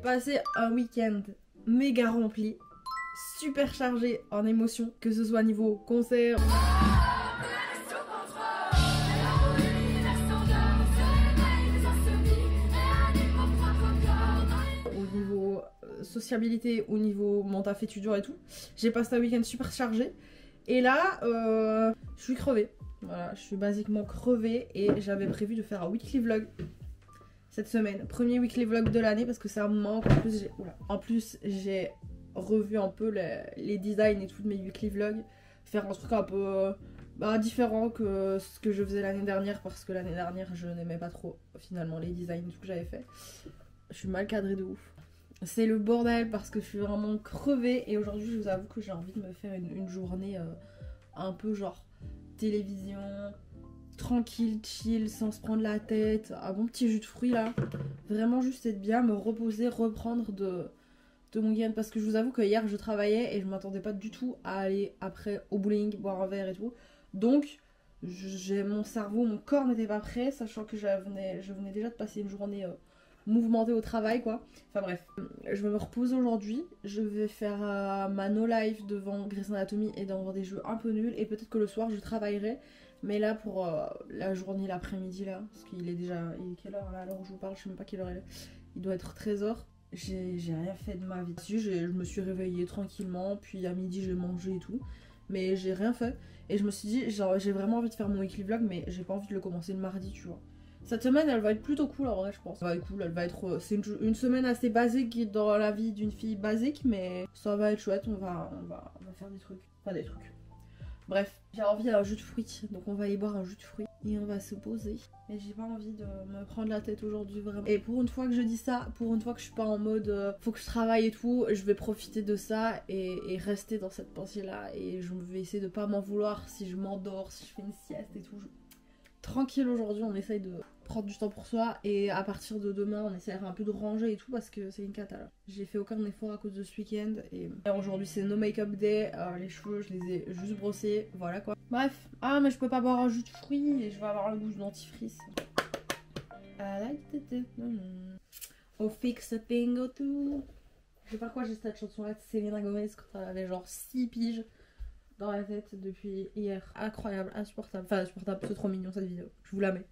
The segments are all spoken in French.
passé un week-end méga rempli, super chargé en émotions, que ce soit niveau concert, au niveau sociabilité, au niveau mon taf étudiant et tout. J'ai passé un week-end super chargé et là je suis crevée. Voilà, je suis basiquement crevée et j'avais prévu de faire un weekly vlog cette semaine. Premier weekly vlog de l'année parce que c'est un manque. En plus j'ai revu un peu les designs et tout de mes weekly vlogs. Faire un truc un peu différent que ce que je faisais l'année dernière parce que l'année dernière je n'aimais pas trop finalement les designs et tout que j'avais fait. Je suis mal cadrée de ouf. C'est le bordel parce que je suis vraiment crevée et aujourd'hui je vous avoue que j'ai envie de me faire une journée un peu genre télévision, tranquille, chill, sans se prendre la tête, un bon petit jus de fruits là. Vraiment juste être bien, me reposer, reprendre de mon week-end parce que je vous avoue que hier je travaillais et je m'attendais pas du tout à aller après au bowling, boire un verre et tout. Donc j'ai mon cerveau, mon corps n'était pas prêt, sachant que je venais déjà de passer une journée mouvementée au travail quoi. Enfin bref, je me repose aujourd'hui, je vais faire ma no life devant Grey's Anatomy et dans des jeux un peu nuls et peut-être que le soir je travaillerai. Mais là pour la journée, l'après-midi là, parce qu'il est déjà, il est quelle heure là à l'heure où je vous parle, je sais même pas quelle heure il est. Il doit être 13h. J'ai rien fait de ma vie. Si, je me suis réveillée tranquillement, puis à midi j'ai mangé et tout. Mais j'ai rien fait. Et je me suis dit, genre j'ai vraiment envie de faire mon weekly vlog, mais j'ai pas envie de le commencer le mardi, tu vois. Cette semaine elle va être plutôt cool en vrai je pense. Elle va être cool, elle va être... c'est une semaine assez basique dans la vie d'une fille basique, mais ça va être chouette, on va faire des trucs. Enfin des trucs. Bref, j'ai envie d'un jus de fruits, donc on va aller boire un jus de fruits et on va se poser. Mais j'ai pas envie de me prendre la tête aujourd'hui vraiment. Et pour une fois que je dis ça, pour une fois que je suis pas en mode faut que je travaille et tout, je vais profiter de ça et rester dans cette pensée là. Et je vais essayer de pas m'en vouloir si je m'endors, si je fais une sieste et tout. Tranquille aujourd'hui, on essaye de prendre du temps pour soi et à partir de demain on essaiera un peu de ranger et tout parce que c'est une cata là. J'ai fait aucun effort à cause de ce week-end et aujourd'hui c'est no make-up day, les cheveux je les ai juste brossés, voilà quoi. Bref, mais je peux pas boire un jus de fruits et je vais avoir le goût de dentifrice. Oh fix a thing or two. Je sais pas quoi j'ai cette chanson là de Selena Gomez quand elle avait genre 6 piges dans la tête depuis hier. Incroyable, insupportable. Enfin insupportable, c'est trop mignon cette vidéo. Je vous la mets.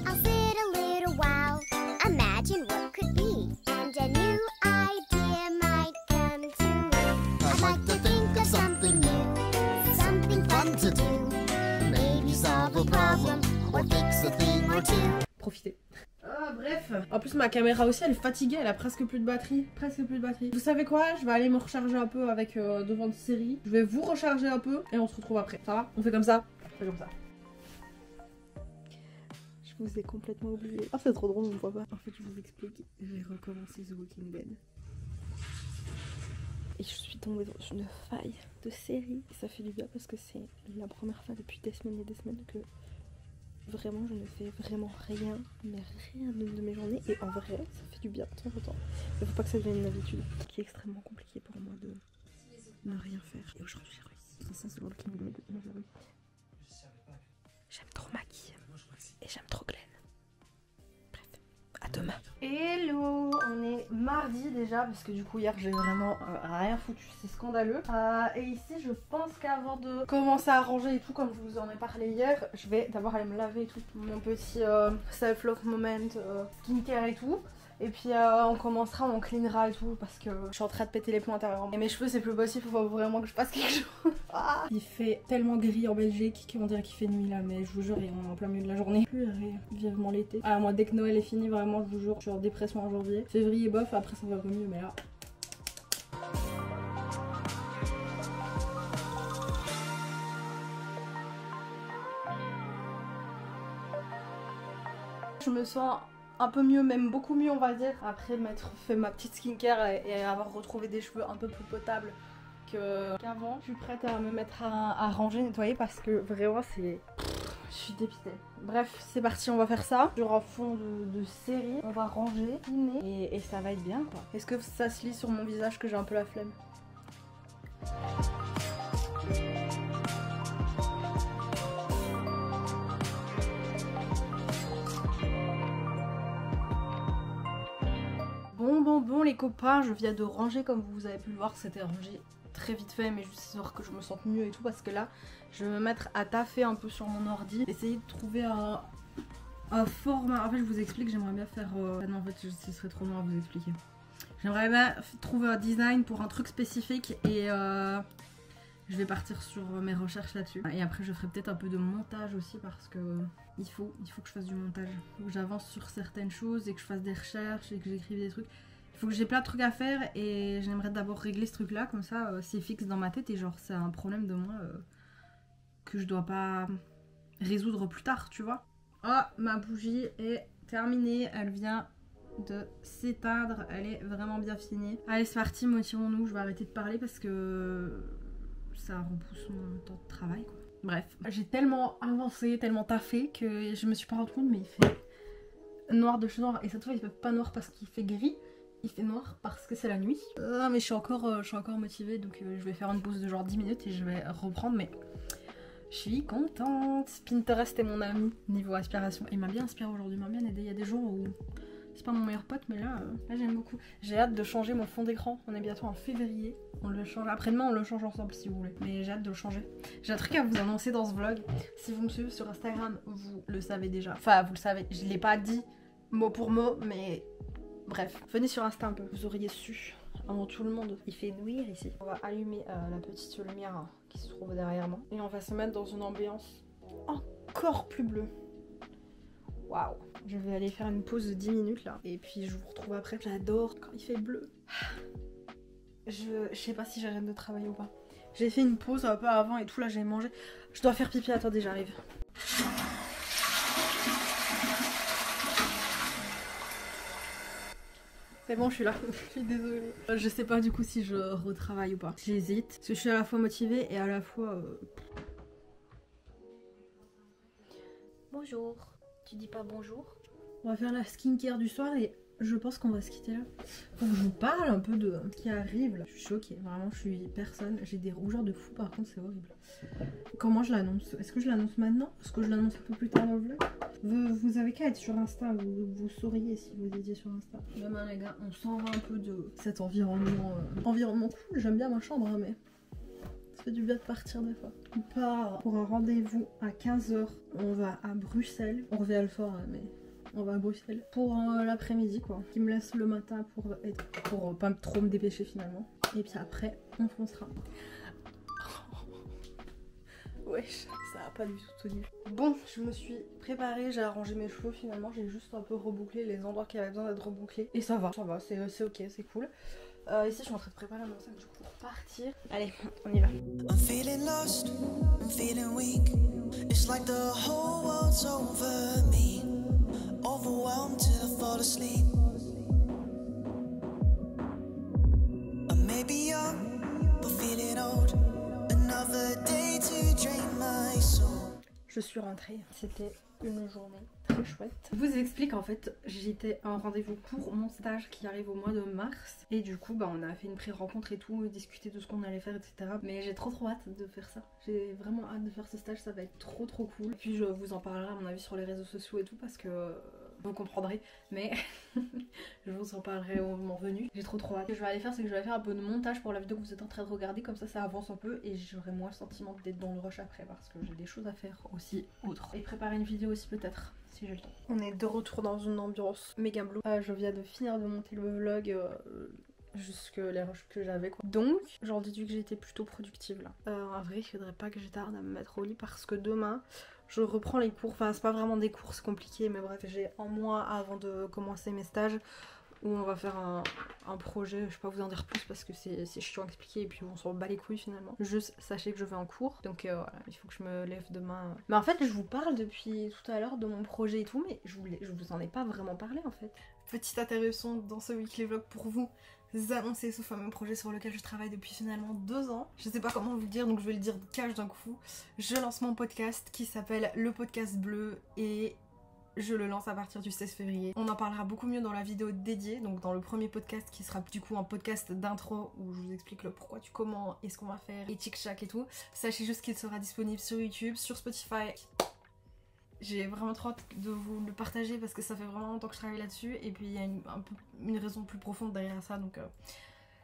I'll sit a little while, imagine what could be, and a new idea might come to me. I'd like to think of something new, something fun to do. Maybe solve a problem, or fix a thing or two. Profitez. Bref. En plus ma caméra aussi elle est fatiguée, elle a presque plus de batterie. Vous savez quoi? Je vais aller me recharger un peu avec devant une série. Je vais vous recharger un peu et on se retrouve après. Ça va? On fait comme ça? On fait comme ça. Je vous ai complètement oublié. Ah c'est trop drôle, on me voit pas. En fait je vous explique, j'ai recommencé The Walking Dead. Et je suis tombée dans une faille de série. Et ça fait du bien parce que c'est la première fois depuis des semaines et des semaines que vraiment je ne fais vraiment rien, mais rien de mes journées. Et en vrai ça fait du bien de temps en temps. Il faut pas que ça devienne une habitude qui est extrêmement compliquée pour moi de ne rien faire. Et aujourd'hui j'ai réussi. Ça c'est The Walking Dead. J'aime trop Maggie et j'aime trop Glenn. Bref, à demain. Hello, on est mardi déjà parce que du coup hier j'ai vraiment rien foutu, c'est scandaleux. Et ici je pense qu'avant de commencer à ranger et tout comme je vous en ai parlé hier, je vais d'abord aller me laver et tout, mon petit self-love moment, skincare et tout. Et puis on commencera, on cleanera et tout parce que je suis en train de péter les plombs intérieurement. Et mes cheveux c'est plus possible, faut vraiment que je fasse quelque chose. Il fait tellement gris en Belgique qu'on dirait qu'il fait nuit là, mais je vous jure il est en plein milieu de la journée. Vivement l'été. Moi dès que Noël est fini vraiment je vous jure, je suis en dépression en janvier. Février bof, après ça va pas mieux mais là... Je me sens un peu mieux, même beaucoup mieux on va dire, après m'être fait ma petite skincare et avoir retrouvé des cheveux un peu plus potables qu'avant. Je suis prête à me mettre à ranger, nettoyer parce que vraiment c'est... Je suis dépitée. Bref, c'est parti, on va faire ça. Sur un fond de série, on va ranger, dîner et ça va être bien quoi. Est-ce que ça se lit sur mon visage que j'ai un peu la flemme? bon les copains, je viens de ranger comme vous avez pu le voir, c'était rangé très vite fait mais juste histoire que je me sente mieux et tout parce que là je vais me mettre à taffer un peu sur mon ordi, essayer de trouver un format. En fait je vous explique, j'aimerais bien faire... non en fait ce serait trop long à vous expliquer. J'aimerais bien trouver un design pour un truc spécifique et je vais partir sur mes recherches là-dessus. Et après je ferai peut-être un peu de montage aussi parce que il faut que je fasse du montage. Il faut que j'avance sur certaines choses et que je fasse des recherches et que j'écrive des trucs. Il faut que j'ai plein de trucs à faire et j'aimerais d'abord régler ce truc là, comme ça c'est fixe dans ma tête et genre c'est un problème de moi que je dois pas résoudre plus tard, tu vois. Oh, ma bougie est terminée, elle vient de s'éteindre, elle est vraiment bien finie. Allez c'est parti, motivons-nous, je vais arrêter de parler parce que ça repousse mon temps de travail quoi. Bref, j'ai tellement avancé, tellement taffé que je me suis pas rendu compte mais il fait noir de chez noir et cette fois il fait pas noir parce qu'il fait gris. Il fait noir parce que c'est la nuit. Mais je suis encore motivée donc je vais faire une pause de genre 10 minutes et je vais reprendre mais je suis contente. Pinterest est mon ami niveau inspiration. Il m'a bien inspiré aujourd'hui, il m'a bien aidé. Il y a des jours où c'est pas mon meilleur pote mais là j'aime beaucoup. J'ai hâte de changer mon fond d'écran. On est bientôt en février. On le change après-demain, on le change ensemble si vous voulez. Mais j'ai hâte de le changer. J'ai un truc à vous annoncer dans ce vlog. Si vous me suivez sur Instagram, vous le savez déjà. Enfin vous le savez, je l'ai pas dit mot pour mot mais... Bref, venez sur Insta un peu, vous auriez su avant tout le monde. Il fait nuire ici. On va allumer la petite lumière qui se trouve derrière moi. Et on va se mettre dans une ambiance encore plus bleue. Waouh. Je vais aller faire une pause de 10 minutes là. Et puis je vous retrouve après. J'adore quand il fait bleu. Je sais pas si j'arrête de travailler ou pas. J'ai fait une pause un peu avant et tout, là j'ai mangé. Je dois faire pipi, attendez j'arrive. C'est bon, je suis là. Je suis désolée. Je sais pas du coup si je retravaille ou pas. J'hésite. Parce que je suis à la fois motivée et à la fois... Bonjour. Tu dis pas bonjour? On va faire la skincare du soir et je pense qu'on va se quitter là. Faut que je vous parle un peu de ce qui arrive là. Je suis choquée. Vraiment, je suis personne. J'ai des rougeurs de fou par contre, c'est horrible. Comment je l'annonce? Est-ce que je l'annonce maintenant? Est-ce que je l'annonce un peu plus tard dans le vlog? Vous avez qu'à être sur Insta, vous sauriez si vous étiez sur Insta. Demain les gars, on s'en va un peu de cet environnement cool. J'aime bien ma chambre hein, mais ça fait du bien de partir des fois. On part pour un rendez-vous à 15 h. On va à Bruxelles. On revient le soir mais on va à Bruxelles pour l'après-midi quoi. Qui me laisse le matin pour pas trop me dépêcher finalement. Et puis après on foncera. Wesh, ça a pas du tout tenu. Bon, je me suis préparée, j'ai arrangé mes cheveux finalement, j'ai juste un peu rebouclé les endroits qui avaient besoin d'être rebouclés. Et ça va, c'est ok, c'est cool. Ici je suis en train de préparer mon sac du coup pour partir. Allez, on y va. I'm feeling lost, I'm feeling weak. It's like the whole world's over me. Overwhelmed till I fall asleep. I may be young, but feeling old. Another day to drain my soul. Je suis rentrée, c'était une journée très chouette. Je vous explique en fait, j'étais à un rendez-vous pour mon stage qui arrive au mois de mars. Et du coup bah on a fait une pré-rencontre et tout, discuter de ce qu'on allait faire etc. Mais j'ai trop hâte de faire ça. J'ai vraiment hâte de faire ce stage, ça va être trop cool. Et puis je vous en parlerai à mon avis sur les réseaux sociaux et tout parce que... vous comprendrez, mais je vous en parlerai au moment venu. J'ai trop hâte. Ce que je vais aller faire, c'est que je vais faire un peu de montage pour la vidéo que vous êtes en train de regarder, comme ça avance un peu et j'aurai moins le sentiment d'être dans le rush après parce que j'ai des choses à faire aussi autres. Et préparer une vidéo aussi peut-être, si j'ai le temps. On est de retour dans une ambiance méga blue. Je viens de finir de monter le vlog jusque les rushs que j'avais quoi. Donc j'en déduis que j'ai été plutôt productive là. En vrai il faudrait pas que je tarde à me mettre au lit parce que demain je reprends les cours, enfin c'est pas vraiment des cours, c'est compliqué mais bref j'ai un mois avant de commencer mes stages où on va faire un projet, je vais pas vous en dire plus parce que c'est chiant à expliquer et puis on s'en bat les couilles finalement. Juste sachez que je vais en cours donc voilà, il faut que je me lève demain. Mais en fait je vous parle depuis tout à l'heure de mon projet et tout mais je vous en ai pas vraiment parlé en fait. Petite interruption dans ce weekly vlog pour vous annoncer ce fameux projet sur lequel je travaille depuis finalement 2 ans. Je sais pas comment vous le dire donc je vais le dire cash d'un coup. Je lance mon podcast qui s'appelle Le Podcast Bleu et je le lance à partir du 16 février. On en parlera beaucoup mieux dans la vidéo dédiée, donc dans le premier podcast qui sera du coup un podcast d'intro où je vous explique le pourquoi du comment et ce qu'on va faire et tic-chac et tout. Sachez juste qu'il sera disponible sur YouTube, sur Spotify J'ai vraiment trop hâte de vous le partager parce que ça fait vraiment longtemps que je travaille là-dessus. Et puis il y a une raison plus profonde derrière ça. Donc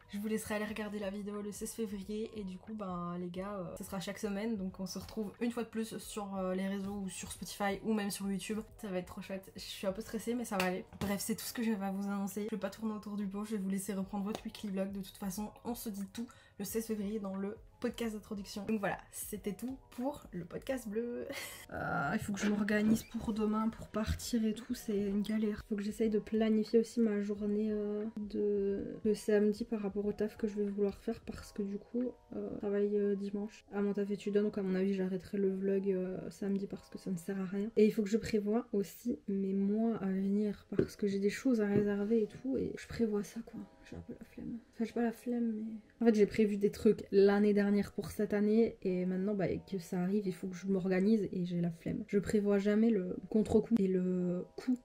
je vous laisserai aller regarder la vidéo le 16 février. Et du coup, ben les gars, ce sera chaque semaine. Donc on se retrouve une fois de plus sur les réseaux ou sur Spotify ou même sur YouTube. Ça va être trop chouette. Je suis un peu stressée mais ça va aller. Bref, c'est tout ce que je vais vous annoncer. Je vais pas tourner autour du pot. Je vais vous laisser reprendre votre weekly vlog. De toute façon, on se dit tout le 16 février dans le podcast d'introduction. Donc voilà, c'était tout pour le podcast bleu. Il faut que je m'organise pour demain pour partir et tout, c'est une galère. Il faut que j'essaye de planifier aussi ma journée de samedi par rapport au taf que je vais vouloir faire parce que du coup, je travaille dimanche à mon taf étudiant, donc à mon avis j'arrêterai le vlog samedi parce que ça ne sert à rien. Et il faut que je prévoie aussi mes mois à venir parce que j'ai des choses à réserver et tout et je prévois ça quoi. J'ai un peu la flemme. Enfin j'ai pas la flemme mais... En fait j'ai prévu des trucs l'année dernière pour cette année et maintenant bah, que ça arrive il faut que je m'organise et j'ai la flemme. Je prévois jamais le contre-coup et le coup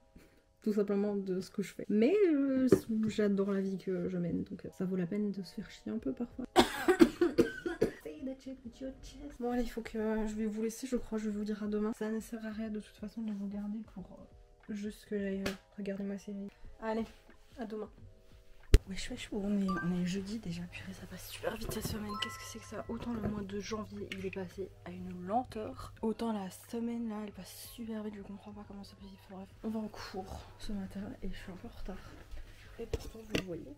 tout simplement de ce que je fais. Mais j'adore la vie que je mène donc ça vaut la peine de se faire chier un peu parfois. Bon allez il faut que je vais vous laisser je crois, je vais vous dire à demain. Ça ne sert à rien de toute façon de vous garder pour juste que j'aille regarder ma série. Allez, à demain. Wesh wesh, on est jeudi déjà, purée ça passe super vite cette semaine, qu'est-ce que c'est que ça? Autant le mois de janvier il est passé à une lenteur, autant la semaine là elle passe super vite, je comprends pas comment ça peut vite. Bref, on va en cours ce matin et je suis un peu en retard. Et pourtant vous le voyez,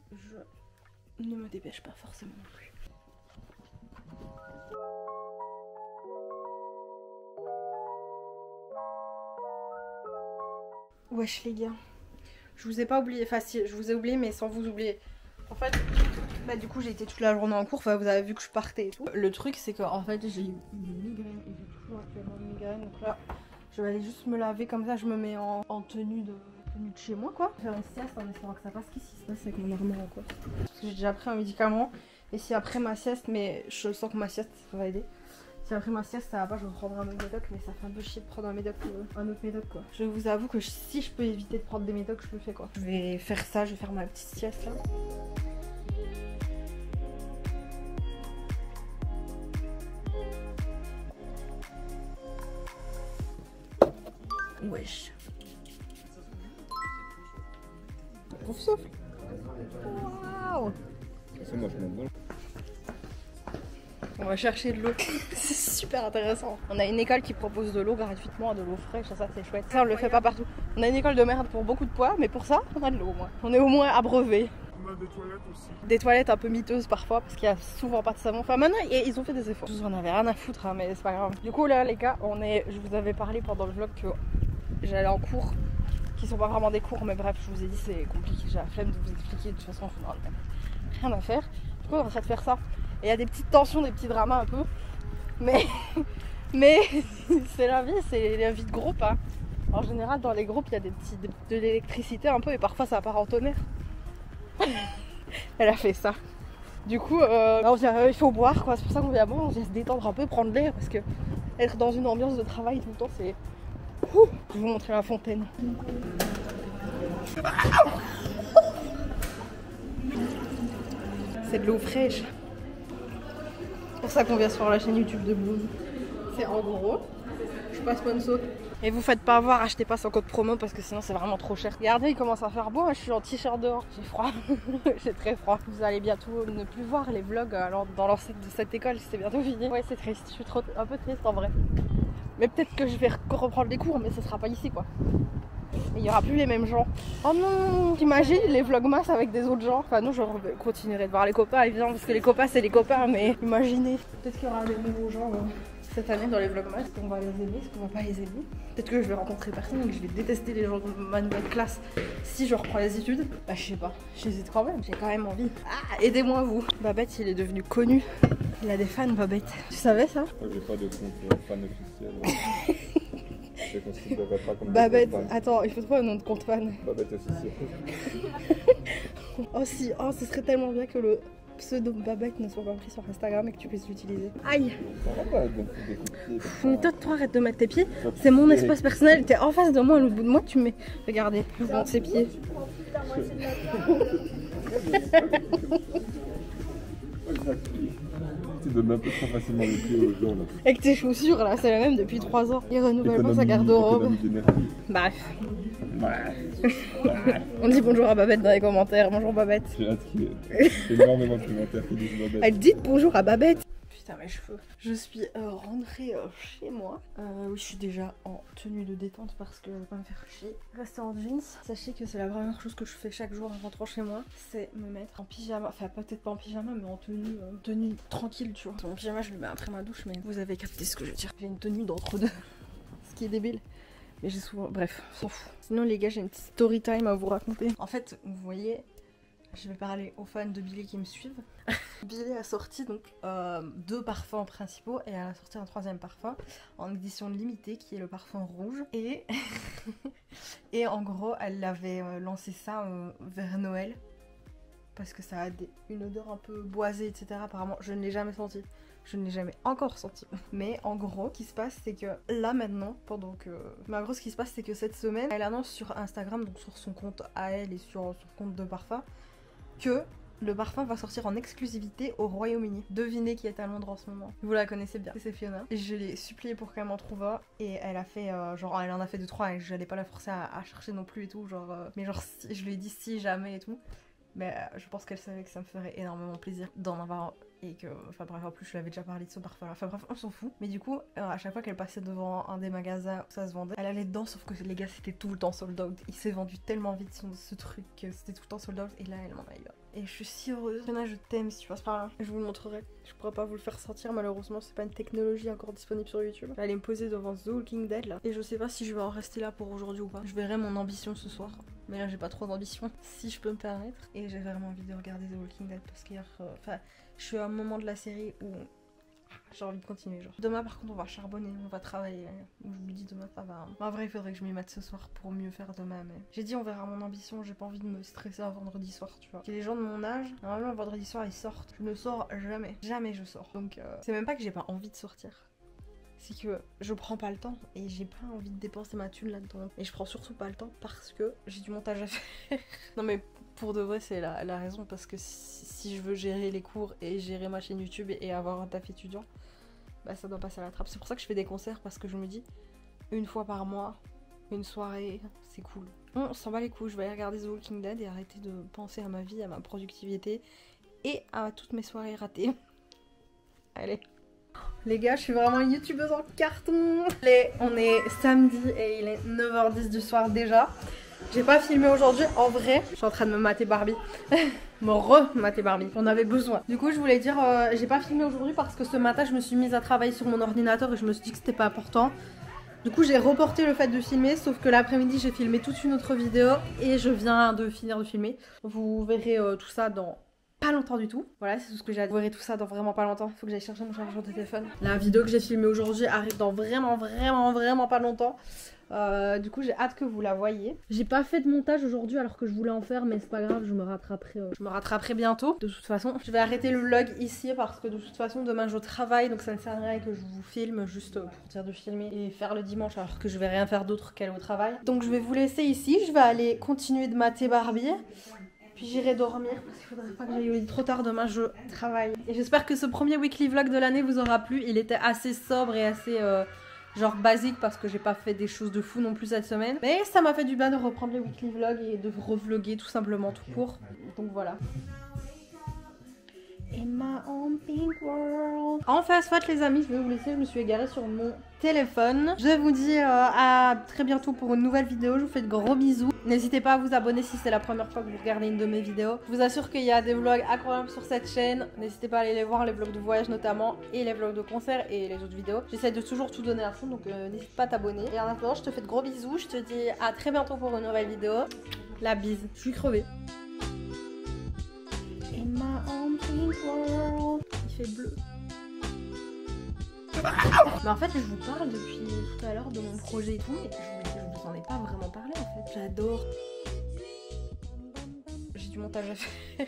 je ne me dépêche pas forcément non plus. Wesh les gars. Je vous ai pas oublié, enfin si, je vous ai oublié mais sans vous oublier. En fait, bah du coup j'ai été toute la journée en cours, enfin vous avez vu que je partais et tout. Le truc c'est que en fait j'ai eu une migraine et j'ai toujours actuellement une migraine. Donc là, je vais aller juste me laver comme ça, je me mets en tenue de chez moi quoi. Faire une sieste en espérant que ça passe. Qu'est-ce qui se passe avec mon armoire encore? Parce que j'ai déjà pris un médicament et si après ma sieste, mais je sens que ma sieste ça va aider. Si après ma sieste ça va pas, je reprendrai un autre médoc, mais ça fait un peu chier de prendre un autre médoc quoi. Je vous avoue que si je peux éviter de prendre des médocs, je le fais quoi. Je vais faire ça, je vais faire ma petite sieste là. Wesh. Ouf souffle. Waouh. C'est moi je m'en vais. On va chercher de l'eau. C'est super intéressant. On a une école qui propose de l'eau gratuitement, de l'eau fraîche, ça c'est chouette. Ça on le fait pas partout. On a une école de merde pour beaucoup de poids, mais pour ça on a de l'eau au moins. On est au moins abreuvé. On a des toilettes aussi. Des toilettes un peu miteuses parfois parce qu'il y a souvent pas de savon. Enfin maintenant ils ont fait des efforts. On avait rien à foutre hein, mais c'est pas grave. Du coup là les gars, je vous avais parlé pendant le vlog que j'allais en cours, qui sont pas vraiment des cours mais bref je vous ai dit c'est compliqué, j'ai la flemme de vous expliquer, de toute façon on a rien à faire. Du coup on est en train de faire ça. Et il y a des petites tensions, des petits dramas un peu. Mais c'est la vie, c'est la vie de groupe. Hein. En général, dans les groupes, il y a de l'électricité un peu et parfois ça part en tonnerre. Elle a fait ça. Du coup, on dit, il faut boire quoi. C'est pour ça qu'on vient boire, on vient se détendre un peu, prendre l'air. Parce que être dans une ambiance de travail tout le temps, c'est... Je vais vous montrer la fontaine. C'est de l'eau fraîche. C'est pour ça qu'on vient sur la chaîne YouTube de Bloom. C'est en gros, je suis pas sponsor. Et vous faites pas avoir, achetez pas sans code promo parce que sinon c'est vraiment trop cher. Regardez, il commence à faire beau, hein, je suis en t-shirt dehors, j'ai froid, j'ai très froid. Vous allez bientôt ne plus voir les vlogs dans l'enceinte de cette école, c'est bientôt fini. Ouais c'est triste, je suis un peu triste en vrai. Mais peut-être que je vais reprendre des cours, mais ce sera pas ici quoi. Il y aura plus les mêmes gens. Oh non, t'imagines les vlogmas avec des autres gens. Enfin non, je continuerai de voir les copains évidemment parce que les copains c'est les copains, mais imaginez. Peut-être qu'il y aura des nouveaux gens cette année dans les vlogmas. Est-ce qu'on va les aimer, est-ce qu'on va pas les aimer? Peut-être que je vais rencontrer personne et que je vais détester les gens de ma nouvelle classe si je reprends les études. Bah je sais pas, j'hésite quand même, j'ai quand même envie. Ah, aidez-moi vous. Babette il est devenu connu. Il a des fans Babette. Tu savais ça? J'ai pas de compte fan officiel. Je considérerais pas comme Babette, attends, il faut trouver un nom de compte fan. Babette officiel. Oh si, oh ce serait tellement bien que le pseudo Babette ne soit pas pris sur Instagram et que tu puisses l'utiliser. Aïe! Mais toi arrête de mettre tes pieds, c'est mon espace personnel, t'es en face de moi, à l'autre bout de moi, tu mets. Regardez, je monte ses pieds. tu donnes un peu trop facilement les pieds aux gens là. Avec tes chaussures là, c'est la même depuis 3 ans. Il renouvelle pas sa garde-robe. Économie d'énergie. Bref. Ouais. On dit bonjour à Babette dans les commentaires. Bonjour Babette. J'ai hâte qu'il y ait énormément de commentaires qui disent Babette. Elle dit bonjour à Babette. Putain mes cheveux. Je suis rentrée chez moi. Oui, je suis déjà en tenue de détente parce que je vais pas me faire chier. Rester en jeans. Sachez que c'est la première chose que je fais chaque jour en rentrant chez moi, c'est me mettre en pyjama. Enfin peut-être pas en pyjama mais en tenue tranquille tu vois. Mon pyjama je le mets après ma douche mais vous avez capté ce que je veux dire. J'ai une tenue d'entre-deux. Ce qui est débile. Mais j'ai souvent... Bref, on s'en fout. Sinon les gars j'ai une petite story time à vous raconter. En fait vous voyez... Je vais parler aux fans de Billy qui me suivent. Billy a sorti donc 2 parfums principaux et elle a sorti un 3e parfum en édition limitée qui est le parfum rouge. Et, et en gros elle avait lancé ça vers Noël parce que ça a une odeur un peu boisée etc. Apparemment je ne l'ai jamais senti. Je ne l'ai jamais encore senti. Mais en gros, ce qui se passe, c'est que là maintenant, pendant que... Mais en gros, ce qui se passe, c'est que cette semaine, elle annonce sur Instagram, donc sur son compte à elle et sur son compte de parfum, que le parfum va sortir en exclusivité au Royaume-Uni. Devinez qui est à Londres en ce moment. Vous la connaissez bien, c'est Fiona. Et je l'ai suppliée pour qu'elle m'en trouve un. Et elle a fait, genre, elle en a fait 2-3 et j'allais pas la forcer à chercher non plus et tout. Genre, mais genre, si, je lui ai dit si jamais et tout. Mais je pense qu'elle savait que ça me ferait énormément plaisir d'en avoir un. Et que, enfin bref, en plus je lui avais déjà parlé de ce parfum là. Enfin bref, on s'en fout. Mais du coup, à chaque fois qu'elle passait devant un des magasins où ça se vendait, elle allait dedans, sauf que les gars, c'était tout le temps sold out. Il s'est vendu tellement vite ce truc que c'était tout le temps sold out. Et là, elle m'en a eu un. Et je suis si heureuse. Fiona, je t'aime si tu passes par là. Je vous le montrerai. Je pourrais pas vous le faire sortir, malheureusement, c'est pas une technologie encore disponible sur YouTube. Je vais aller me poser devant The Walking Dead là. Et je sais pas si je vais en rester là pour aujourd'hui ou pas. Je verrai mon ambition ce soir. Mais là, j'ai pas trop d'ambition, si je peux me permettre. Et j'ai vraiment envie de regarder The Walking Dead parce qu'hier, enfin, je suis à un moment de la série où j'ai envie de continuer. Genre. Demain, par contre, on va charbonner, on va travailler. Je vous dis demain, ça va. En vrai, il faudrait que je m'y mette ce soir pour mieux faire demain. Mais j'ai dit, on verra mon ambition. J'ai pas envie de me stresser un vendredi soir, tu vois. Et les gens de mon âge, normalement, le vendredi soir, ils sortent. Je ne sors jamais. Jamais je sors. Donc, c'est même pas que j'ai pas envie de sortir. C'est que je prends pas le temps et j'ai pas envie de dépenser ma thune là-dedans. Et je prends surtout pas le temps parce que j'ai du montage à faire. Non mais pour de vrai c'est la raison parce que si je veux gérer les cours et gérer ma chaîne YouTube et avoir un taf étudiant, bah ça doit passer à la trappe. C'est pour ça que je fais des concerts parce que je me dis une fois par mois, une soirée, c'est cool. On s'en bat les couilles, je vais aller regarder The Walking Dead et arrêter de penser à ma vie, à ma productivité et à toutes mes soirées ratées. Allez. Les gars, je suis vraiment youtubeuse en carton. On est samedi et il est 9h10 du soir déjà. J'ai pas filmé aujourd'hui, en vrai. Je suis en train de me mater Barbie. Me remater Barbie. On avait besoin. Du coup, je voulais dire, j'ai pas filmé aujourd'hui parce que ce matin, je me suis mise à travailler sur mon ordinateur et je me suis dit que c'était pas important. Du coup, j'ai reporté le fait de filmer, sauf que l'après-midi, j'ai filmé toute une autre vidéo et je viens de finir de filmer. Vous verrez tout ça dans... pas longtemps du tout. Voilà, c'est tout ce que j'ai à dire. Vous verrez tout ça dans vraiment pas longtemps. Faut que j'aille chercher mon chargeur de téléphone. La vidéo que j'ai filmée aujourd'hui arrive dans vraiment pas longtemps. Du coup j'ai hâte que vous la voyiez. J'ai pas fait de montage aujourd'hui alors que je voulais en faire, mais c'est pas grave, je me rattraperai bientôt. De toute façon je vais arrêter le vlog ici parce que de toute façon demain je travaille, donc ça ne sert à rien que je vous filme juste pour dire de filmer et faire le dimanche alors que je vais rien faire d'autre qu'aller au travail. Donc je vais vous laisser ici, je vais aller continuer de mater Barbie. Puis j'irai dormir parce qu'il faudrait pas que j'aille au lit trop tard, demain je travaille. Et j'espère que ce premier weekly vlog de l'année vous aura plu. Il était assez sobre et assez genre basique parce que j'ai pas fait des choses de fou non plus cette semaine. Mais ça m'a fait du bien de reprendre les weekly vlogs et de revloguer tout simplement tout court. Donc voilà. In my own pink world. En fast forward les amis, je vais vous laisser, je me suis égarée sur mon téléphone. Je vous dis à très bientôt pour une nouvelle vidéo, je vous fais de gros bisous. N'hésitez pas à vous abonner si c'est la première fois que vous regardez une de mes vidéos. Je vous assure qu'il y a des vlogs incroyables sur cette chaîne. N'hésitez pas à aller les voir, les vlogs de voyage notamment, et les vlogs de concert et les autres vidéos. J'essaie de toujours tout donner à fond, donc n'hésite pas à t'abonner. Et en attendant, je te fais de gros bisous, je te dis à très bientôt pour une nouvelle vidéo. La bise, je suis crevée. In my own pink world. Il fait bleu. Mais en fait, je vous parle depuis tout à l'heure de mon projet et tout, et je vous en ai pas vraiment parlé en fait. J'adore. J'ai du montage à faire.